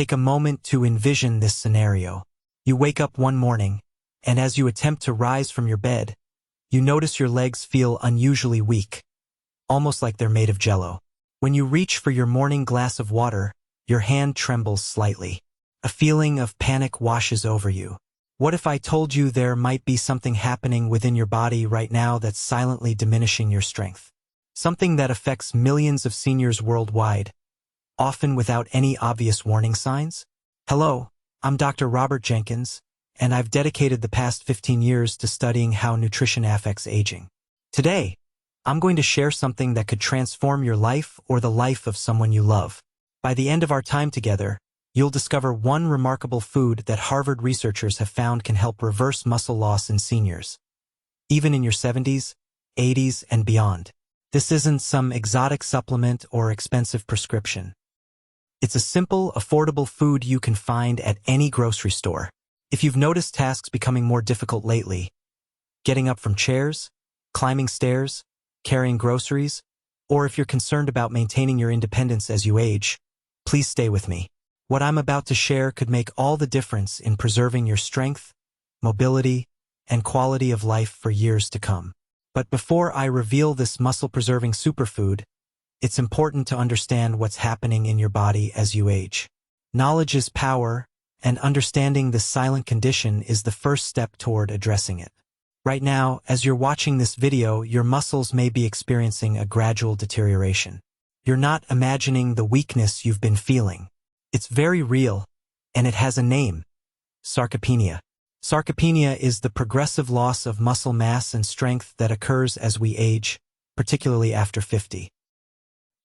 Take a moment to envision this scenario. You wake up one morning, and as you attempt to rise from your bed, you notice your legs feel unusually weak, almost like they're made of jello. When you reach for your morning glass of water, your hand trembles slightly. A feeling of panic washes over you. What if I told you there might be something happening within your body right now that's silently diminishing your strength? Something that affects millions of seniors worldwide, often without any obvious warning signs? Hello, I'm Dr. Robert Jenkins, and I've dedicated the past 15 years to studying how nutrition affects aging. Today, I'm going to share something that could transform your life or the life of someone you love. By the end of our time together, you'll discover one remarkable food that Harvard researchers have found can help reverse muscle loss in seniors, even in your 70s, 80s, and beyond. This isn't some exotic supplement or expensive prescription. It's a simple, affordable food you can find at any grocery store. If you've noticed tasks becoming more difficult lately, getting up from chairs, climbing stairs, carrying groceries, or if you're concerned about maintaining your independence as you age, please stay with me. What I'm about to share could make all the difference in preserving your strength, mobility, and quality of life for years to come. But before I reveal this muscle-preserving superfood, it's important to understand what's happening in your body as you age. Knowledge is power, and understanding this silent condition is the first step toward addressing it. Right now, as you're watching this video, your muscles may be experiencing a gradual deterioration. You're not imagining the weakness you've been feeling. It's very real, and it has a name: sarcopenia. Sarcopenia is the progressive loss of muscle mass and strength that occurs as we age, particularly after 50.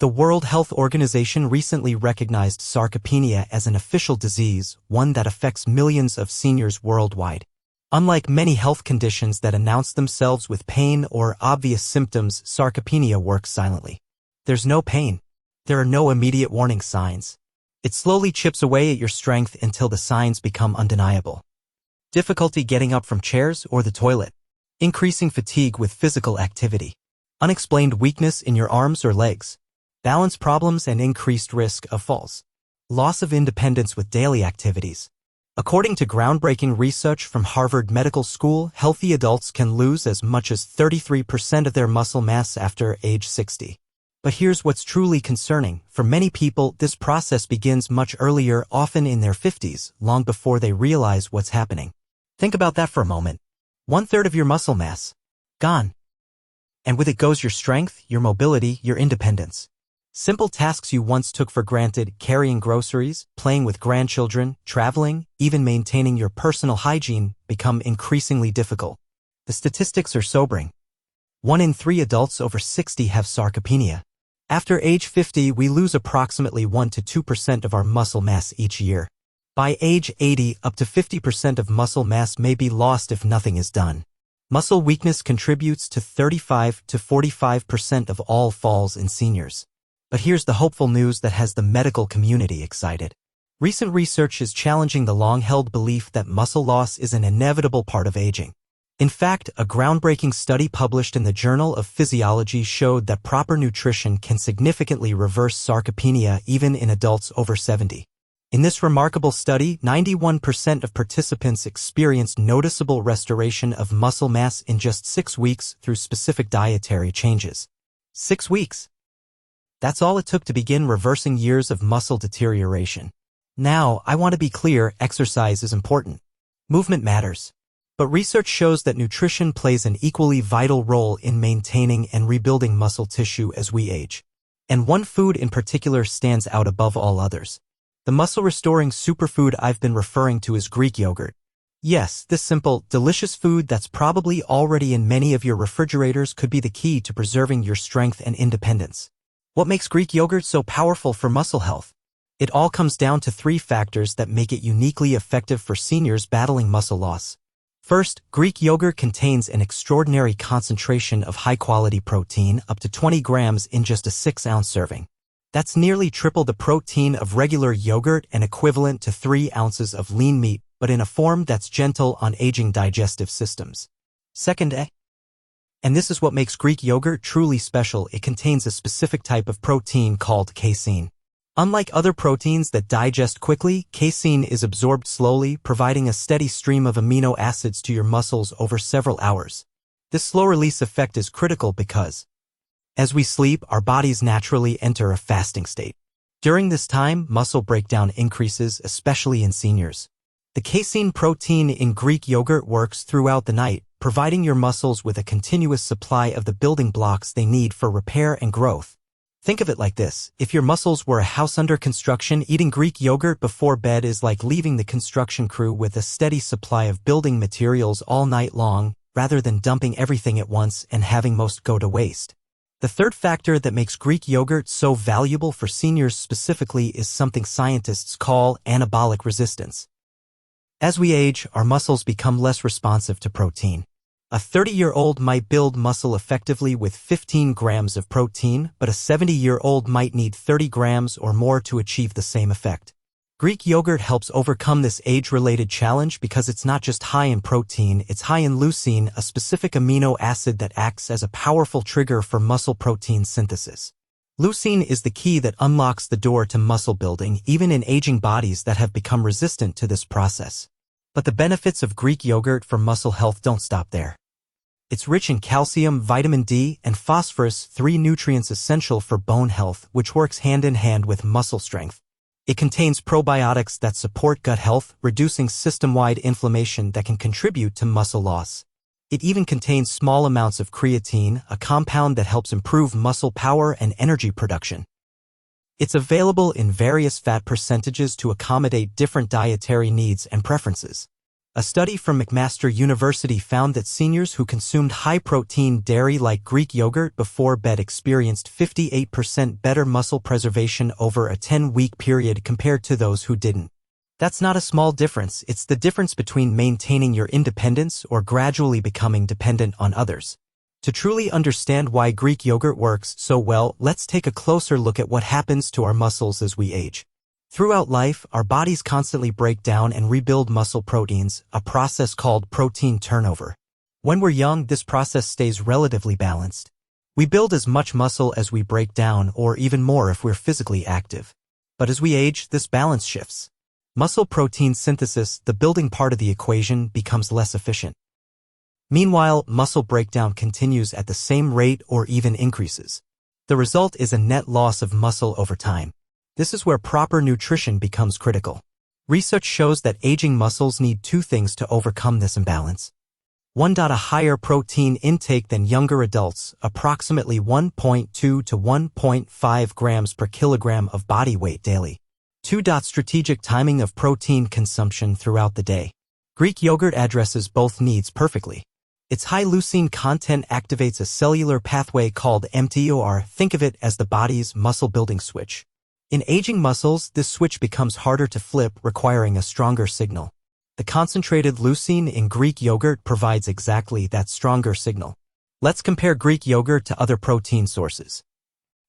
The World Health Organization recently recognized sarcopenia as an official disease, one that affects millions of seniors worldwide. Unlike many health conditions that announce themselves with pain or obvious symptoms, sarcopenia works silently. There's no pain. There are no immediate warning signs. It slowly chips away at your strength until the signs become undeniable. Difficulty getting up from chairs or the toilet. Increasing fatigue with physical activity. Unexplained weakness in your arms or legs. Balance problems and increased risk of falls. Loss of independence with daily activities. According to groundbreaking research from Harvard Medical School, healthy adults can lose as much as 33% of their muscle mass after age 60. But here's what's truly concerning. For many people, this process begins much earlier, often in their 50s, long before they realize what's happening. Think about that for a moment. 1/3 of your muscle mass. Gone. And with it goes your strength, your mobility, your independence. Simple tasks you once took for granted, carrying groceries, playing with grandchildren, traveling, even maintaining your personal hygiene, become increasingly difficult. The statistics are sobering. 1 in 3 adults over 60 have sarcopenia. After age 50, we lose approximately 1 to 2% of our muscle mass each year. By age 80, up to 50% of muscle mass may be lost if nothing is done. Muscle weakness contributes to 35 to 45% of all falls in seniors. But here's the hopeful news that has the medical community excited. Recent research is challenging the long-held belief that muscle loss is an inevitable part of aging. In fact, a groundbreaking study published in the Journal of Physiology showed that proper nutrition can significantly reverse sarcopenia even in adults over 70. In this remarkable study, 91% of participants experienced noticeable restoration of muscle mass in just 6 weeks through specific dietary changes. 6 weeks. That's all it took to begin reversing years of muscle deterioration. Now, I want to be clear, exercise is important. Movement matters. But research shows that nutrition plays an equally vital role in maintaining and rebuilding muscle tissue as we age. And one food in particular stands out above all others. The muscle-restoring superfood I've been referring to is Greek yogurt. Yes, this simple, delicious food that's probably already in many of your refrigerators could be the key to preserving your strength and independence. What makes Greek yogurt so powerful for muscle health? It all comes down to 3 factors that make it uniquely effective for seniors battling muscle loss. First, Greek yogurt contains an extraordinary concentration of high-quality protein, up to 20 grams in just a 6-ounce serving. That's nearly triple the protein of regular yogurt and equivalent to 3 ounces of lean meat, but in a form that's gentle on aging digestive systems. Second, and this is what makes Greek yogurt truly special, it contains a specific type of protein called casein. Unlike other proteins that digest quickly, casein is absorbed slowly, providing a steady stream of amino acids to your muscles over several hours. This slow release effect is critical because, as we sleep, our bodies naturally enter a fasting state. During this time, muscle breakdown increases, especially in seniors. The casein protein in Greek yogurt works throughout the night, providing your muscles with a continuous supply of the building blocks they need for repair and growth. Think of it like this: if your muscles were a house under construction, eating Greek yogurt before bed is like leaving the construction crew with a steady supply of building materials all night long, rather than dumping everything at once and having most go to waste. The third factor that makes Greek yogurt so valuable for seniors specifically is something scientists call anabolic resistance. As we age, our muscles become less responsive to protein. A 30-year-old might build muscle effectively with 15 grams of protein, but a 70-year-old might need 30 grams or more to achieve the same effect. Greek yogurt helps overcome this age-related challenge because it's not just high in protein, it's high in leucine, a specific amino acid that acts as a powerful trigger for muscle protein synthesis. Leucine is the key that unlocks the door to muscle building, even in aging bodies that have become resistant to this process. But the benefits of Greek yogurt for muscle health don't stop there. It's rich in calcium, vitamin D, and phosphorus, 3 nutrients essential for bone health, which works hand in hand with muscle strength. It contains probiotics that support gut health, reducing system-wide inflammation that can contribute to muscle loss. It even contains small amounts of creatine, a compound that helps improve muscle power and energy production. It's available in various fat percentages to accommodate different dietary needs and preferences. A study from McMaster University found that seniors who consumed high-protein dairy like Greek yogurt before bed experienced 58% better muscle preservation over a 10-week period compared to those who didn't. That's not a small difference, it's the difference between maintaining your independence or gradually becoming dependent on others. To truly understand why Greek yogurt works so well, let's take a closer look at what happens to our muscles as we age. Throughout life, our bodies constantly break down and rebuild muscle proteins, a process called protein turnover. When we're young, this process stays relatively balanced. We build as much muscle as we break down, or even more if we're physically active. But as we age, this balance shifts. Muscle protein synthesis, the building part of the equation, becomes less efficient. Meanwhile, muscle breakdown continues at the same rate or even increases. The result is a net loss of muscle over time. This is where proper nutrition becomes critical. Research shows that aging muscles need 2 things to overcome this imbalance. 1. A higher protein intake than younger adults, approximately 1.2 to 1.5 grams per kilogram of body weight daily. 2. Strategic timing of protein consumption throughout the day. Greek yogurt addresses both needs perfectly. Its high leucine content activates a cellular pathway called mTOR. Think of it as the body's muscle-building switch. In aging muscles, this switch becomes harder to flip, requiring a stronger signal. The concentrated leucine in Greek yogurt provides exactly that stronger signal. Let's compare Greek yogurt to other protein sources.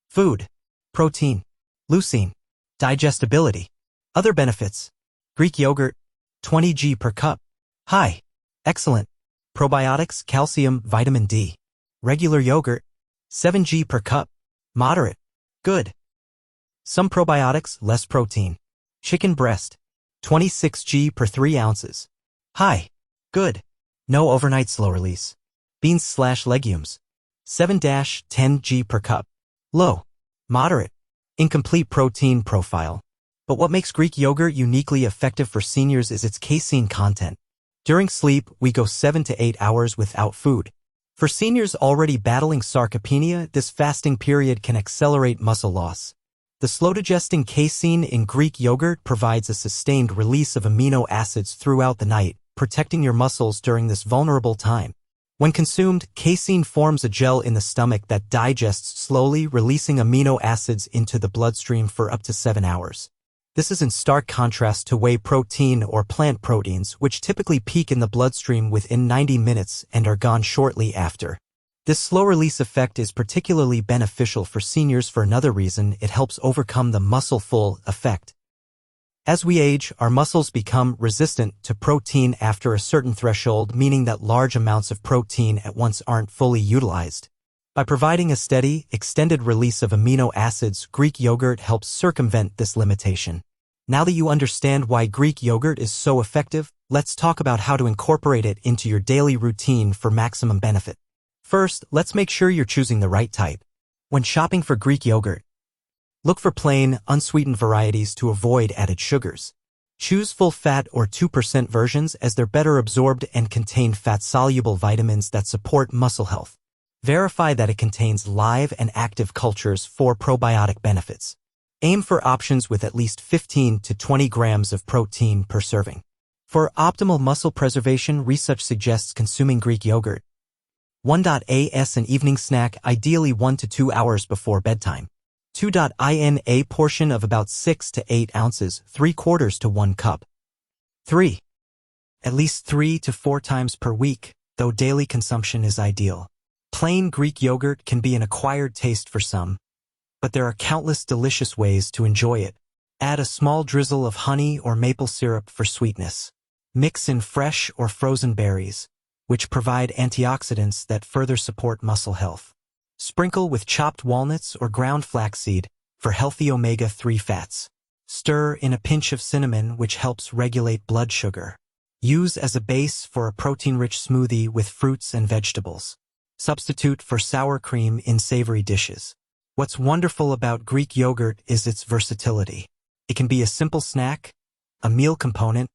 Food. Protein. Leucine. Digestibility. Other benefits. Greek yogurt, 20 g per cup. High. Excellent. Probiotics, calcium, vitamin D. Regular yogurt, 7 g per cup. Moderate. Good. Some probiotics, less protein. Chicken breast, 26 g per 3 ounces. High. Good. No overnight slow release. Beans/legumes, 7-10 g per cup. Low. Moderate. Incomplete protein profile. But what makes Greek yogurt uniquely effective for seniors is its casein content. During sleep, we go 7 to 8 hours without food. For seniors already battling sarcopenia, this fasting period can accelerate muscle loss. The slow-digesting casein in Greek yogurt provides a sustained release of amino acids throughout the night, protecting your muscles during this vulnerable time. When consumed, casein forms a gel in the stomach that digests slowly, releasing amino acids into the bloodstream for up to 7 hours. This is in stark contrast to whey protein or plant proteins, which typically peak in the bloodstream within 90 minutes and are gone shortly after. This slow-release effect is particularly beneficial for seniors for another reason: it helps overcome the muscle-full effect. As we age, our muscles become resistant to protein after a certain threshold, meaning that large amounts of protein at once aren't fully utilized. By providing a steady, extended release of amino acids, Greek yogurt helps circumvent this limitation. Now that you understand why Greek yogurt is so effective, let's talk about how to incorporate it into your daily routine for maximum benefit. First, let's make sure you're choosing the right type. When shopping for Greek yogurt, look for plain, unsweetened varieties to avoid added sugars. Choose full-fat or 2% versions as they're better absorbed and contain fat-soluble vitamins that support muscle health. Verify that it contains live and active cultures for probiotic benefits. Aim for options with at least 15 to 20 grams of protein per serving. For optimal muscle preservation, research suggests consuming Greek yogurt 1.as an evening snack, ideally 1 to 2 hours before bedtime. 2.in a portion of about 6 to 8 ounces, 3/4 to 1 cup. 3. At least 3 to 4 times per week, though daily consumption is ideal. Plain Greek yogurt can be an acquired taste for some, but there are countless delicious ways to enjoy it. Add a small drizzle of honey or maple syrup for sweetness. Mix in fresh or frozen berries, which provide antioxidants that further support muscle health. Sprinkle with chopped walnuts or ground flaxseed for healthy omega-3 fats. Stir in a pinch of cinnamon, which helps regulate blood sugar. Use as a base for a protein-rich smoothie with fruits and vegetables. Substitute for sour cream in savory dishes. What's wonderful about Greek yogurt is its versatility. It can be a simple snack, a meal component,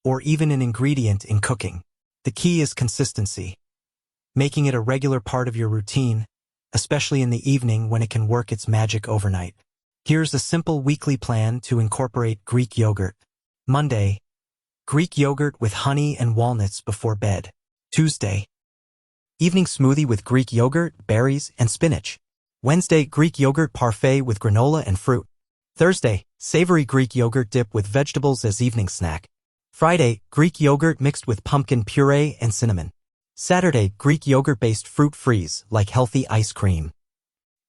or even an ingredient in cooking. The key is consistency, making it a regular part of your routine, especially in the evening when it can work its magic overnight. Here's a simple weekly plan to incorporate Greek yogurt. Monday, Greek yogurt with honey and walnuts before bed. Tuesday, evening smoothie with Greek yogurt, berries, and spinach. Wednesday, Greek yogurt parfait with granola and fruit. Thursday, savory Greek yogurt dip with vegetables as evening snack. Friday, Greek yogurt mixed with pumpkin puree and cinnamon. Saturday, Greek yogurt-based fruit freeze, like healthy ice cream.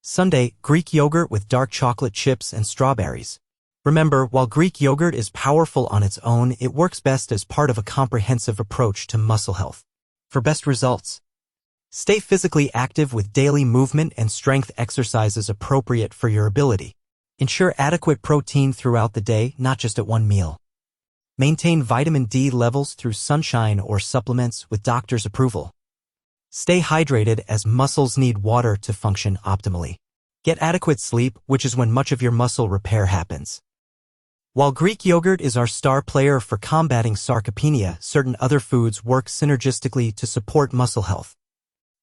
Sunday, Greek yogurt with dark chocolate chips and strawberries. Remember, while Greek yogurt is powerful on its own, it works best as part of a comprehensive approach to muscle health. For best results, stay physically active with daily movement and strength exercises appropriate for your ability. Ensure adequate protein throughout the day, not just at one meal. Maintain vitamin D levels through sunshine or supplements with doctor's approval. Stay hydrated as muscles need water to function optimally. Get adequate sleep, which is when much of your muscle repair happens. While Greek yogurt is our star player for combating sarcopenia, certain other foods work synergistically to support muscle health.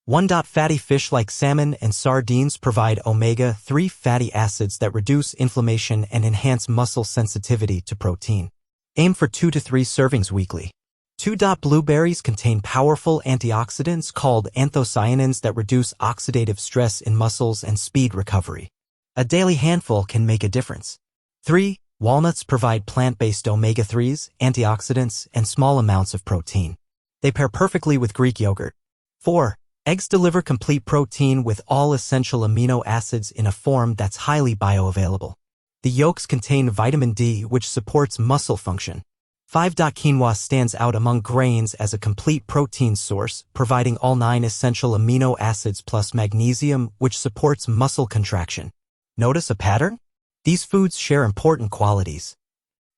1. Fatty fish like salmon and sardines provide omega-3 fatty acids that reduce inflammation and enhance muscle sensitivity to protein. Aim for 2 to 3 servings weekly. 2. Blueberries contain powerful antioxidants called anthocyanins that reduce oxidative stress in muscles and speed recovery. A daily handful can make a difference. 3. Walnuts provide plant-based omega-3s, antioxidants, and small amounts of protein. They pair perfectly with Greek yogurt. 4. Eggs deliver complete protein with all essential amino acids in a form that's highly bioavailable. The yolks contain vitamin D, which supports muscle function. 5. Quinoa stands out among grains as a complete protein source, providing all 9 essential amino acids plus magnesium, which supports muscle contraction. Notice a pattern? These foods share important qualities.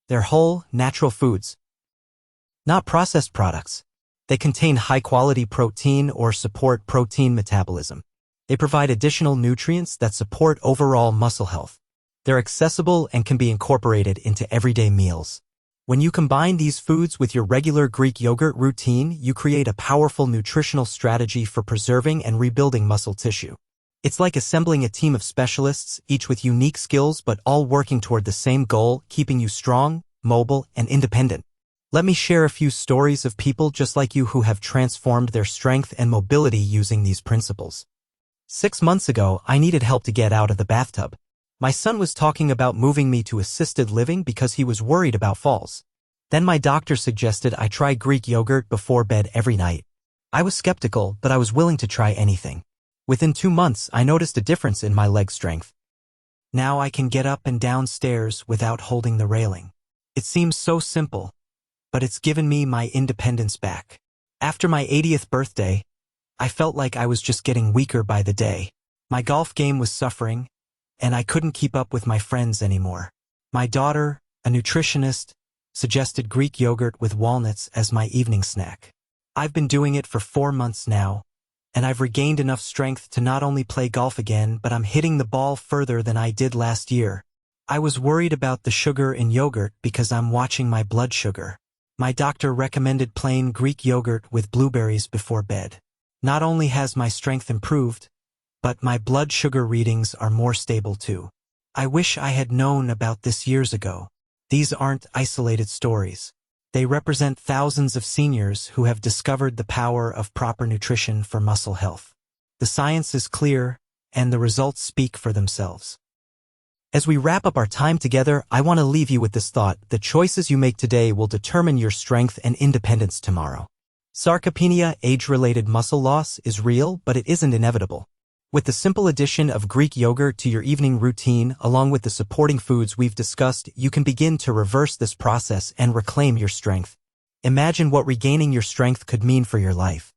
They're whole, natural foods, not processed products. They contain high-quality protein or support protein metabolism. They provide additional nutrients that support overall muscle health. They're accessible and can be incorporated into everyday meals. When you combine these foods with your regular Greek yogurt routine, you create a powerful nutritional strategy for preserving and rebuilding muscle tissue. It's like assembling a team of specialists, each with unique skills but all working toward the same goal, keeping you strong, mobile, and independent. Let me share a few stories of people just like you who have transformed their strength and mobility using these principles. 6 months ago, I needed help to get out of the bathtub. My son was talking about moving me to assisted living because he was worried about falls. Then my doctor suggested I try Greek yogurt before bed every night. I was skeptical, but I was willing to try anything. Within 2 months, I noticed a difference in my leg strength. Now I can get up and down stairs without holding the railing. It seems so simple, but it's given me my independence back. After my 80th birthday, I felt like I was just getting weaker by the day. My golf game was suffering, and I couldn't keep up with my friends anymore. My daughter, a nutritionist, suggested Greek yogurt with walnuts as my evening snack. I've been doing it for 4 months now, and I've regained enough strength to not only play golf again, but I'm hitting the ball further than I did last year. I was worried about the sugar in yogurt because I'm watching my blood sugar. My doctor recommended plain Greek yogurt with blueberries before bed. Not only has my strength improved, but my blood sugar readings are more stable too. I wish I had known about this years ago. These aren't isolated stories. They represent thousands of seniors who have discovered the power of proper nutrition for muscle health. The science is clear, and the results speak for themselves. As we wrap up our time together, I want to leave you with this thought: the choices you make today will determine your strength and independence tomorrow. Sarcopenia, age-related muscle loss, is real, but it isn't inevitable. With the simple addition of Greek yogurt to your evening routine, along with the supporting foods we've discussed, you can begin to reverse this process and reclaim your strength. Imagine what regaining your strength could mean for your life.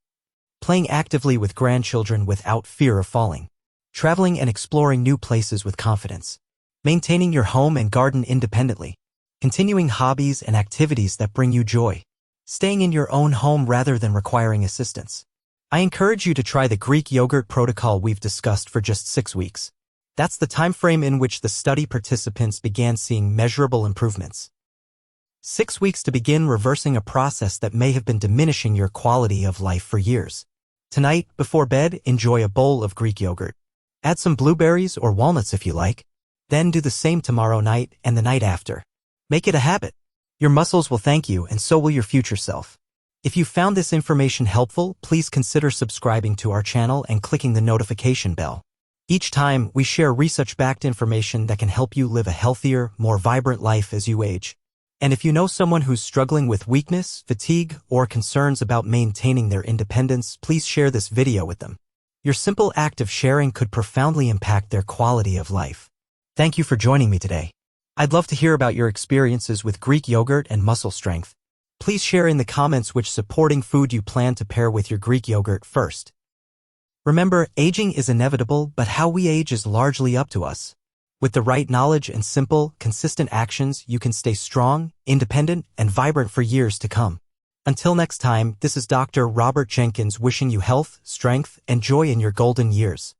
Playing actively with grandchildren without fear of falling. Traveling and exploring new places with confidence. Maintaining your home and garden independently. Continuing hobbies and activities that bring you joy. Staying in your own home rather than requiring assistance. I encourage you to try the Greek yogurt protocol we've discussed for just 6 weeks. That's the time frame in which the study participants began seeing measurable improvements. 6 weeks to begin reversing a process that may have been diminishing your quality of life for years. Tonight, before bed, enjoy a bowl of Greek yogurt. Add some blueberries or walnuts if you like. Then do the same tomorrow night and the night after. Make it a habit. Your muscles will thank you, and so will your future self. If you found this information helpful, please consider subscribing to our channel and clicking the notification bell. Each time, we share research-backed information that can help you live a healthier, more vibrant life as you age. And if you know someone who's struggling with weakness, fatigue, or concerns about maintaining their independence, please share this video with them. Your simple act of sharing could profoundly impact their quality of life. Thank you for joining me today. I'd love to hear about your experiences with Greek yogurt and muscle strength. Please share in the comments which supporting food you plan to pair with your Greek yogurt first. Remember, aging is inevitable, but how we age is largely up to us. With the right knowledge and simple, consistent actions, you can stay strong, independent, and vibrant for years to come. Until next time, this is Dr. Robert Jenkins wishing you health, strength, and joy in your golden years.